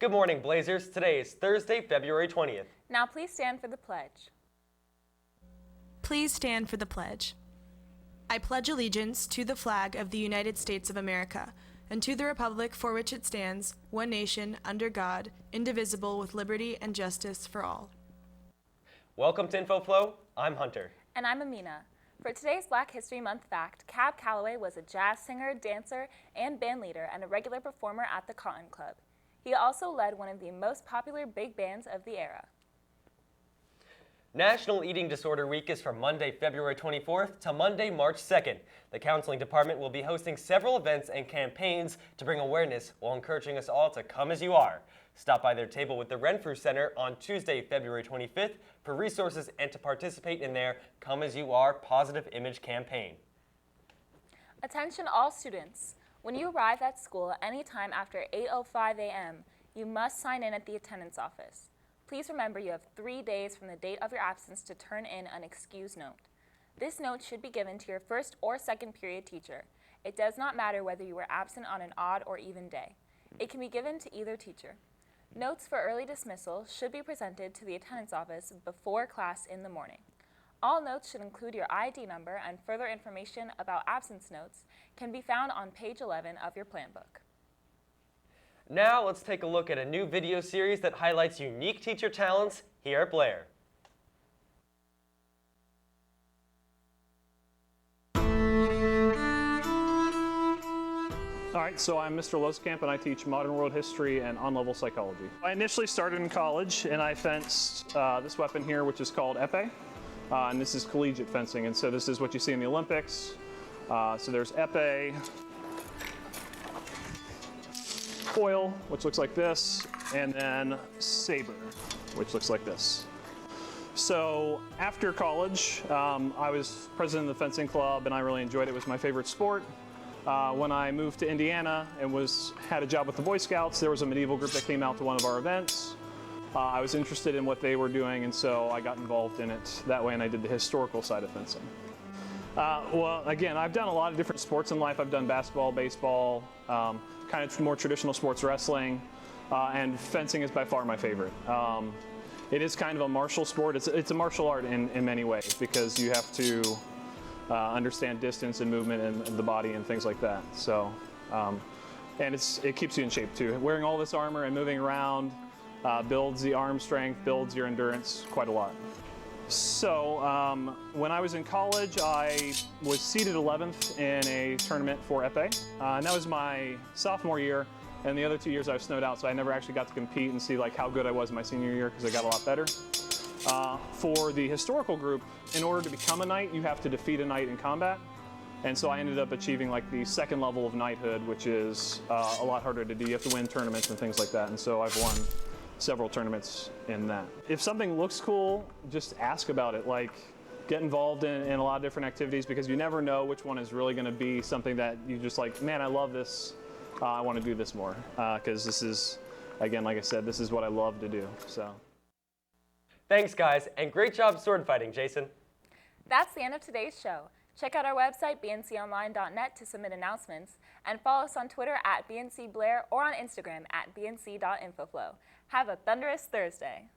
Good morning, Blazers. Today is Thursday, February 20th. Now please stand for the pledge. Please stand for the pledge. I pledge allegiance to the flag of the United States of America and to the republic for which it stands, one nation, under God, indivisible, with liberty and justice for all. Welcome to InfoFlow. I'm Hunter. And I'm Amina. For today's Black History Month fact, Cab Calloway was a jazz singer, dancer, and band leader and a regular performer at the Cotton Club. He also led one of the most popular big bands of the era. National Eating Disorder Week is from Monday, February 24th to Monday, March 2nd. The counseling department will be hosting several events and campaigns to bring awareness while encouraging us all to come as you are. Stop by their table with the Renfrew Center on Tuesday, February 25th for resources and to participate in their Come As You Are Positive Image campaign. Attention all students. When you arrive at school anytime after 8:05 a.m., you must sign in at the attendance office. Please remember you have 3 days from the date of your absence to turn in an excuse note. This note should be given to your first or second period teacher. It does not matter whether you were absent on an odd or even day. It can be given to either teacher. Notes for early dismissal should be presented to the attendance office before class in the morning. All notes should include your ID number, and further information about absence notes can be found on page 11 of your plan book. Now let's take a look at a new video series that highlights unique teacher talents here at Blair. All right, so I'm Mr. Loskamp and I teach modern world history and on-level psychology. I initially started in college and I fenced this weapon here, which is called épée, and this is collegiate fencing, and so this is what you see in the Olympics. So there's épée, foil, which looks like this, and then saber, which looks like this. So after college, I was president of the fencing club and I really enjoyed it. It was my favorite sport. When I moved to Indiana and had a job with the Boy Scouts, there was a medieval group that came out to one of our events. I was interested in what they were doing, and so I got involved in it that way, and I did the historical side of fencing. Well, again, I've done a lot of different sports in life. I've done basketball, baseball, kind of more traditional sports, wrestling, and fencing is by far my favorite. It is kind of a martial sport. It's a martial art in many ways because you have to understand distance and movement and the body and things like that. So, and it keeps you in shape too. Wearing all this armor and moving around builds the arm strength, builds your endurance quite a lot. So when I was in college, I was seeded 11th in a tournament for épée, and that was my sophomore year. And the other 2 years I was snowed out, so I never actually got to compete and see like how good I was my senior year because I got a lot better. For the historical group, in order to become a knight, you have to defeat a knight in combat. And so I ended up achieving like the second level of knighthood, which is a lot harder to do. You have to win tournaments and things like that. And so I've won several tournaments in that. If something looks cool, just ask about it. Like, get involved in a lot of different activities because you never know which one is really going to be something that you just like, man, I love this. I want to do this more. Because this is, again, like I said, this is what I love to do. So. Thanks, guys, and great job sword fighting, Jason. That's the end of today's show. Check out our website, bnconline.net, to submit announcements, and follow us on Twitter @BNCBlair or on Instagram @bnc.infoflow. Have a thunderous Thursday.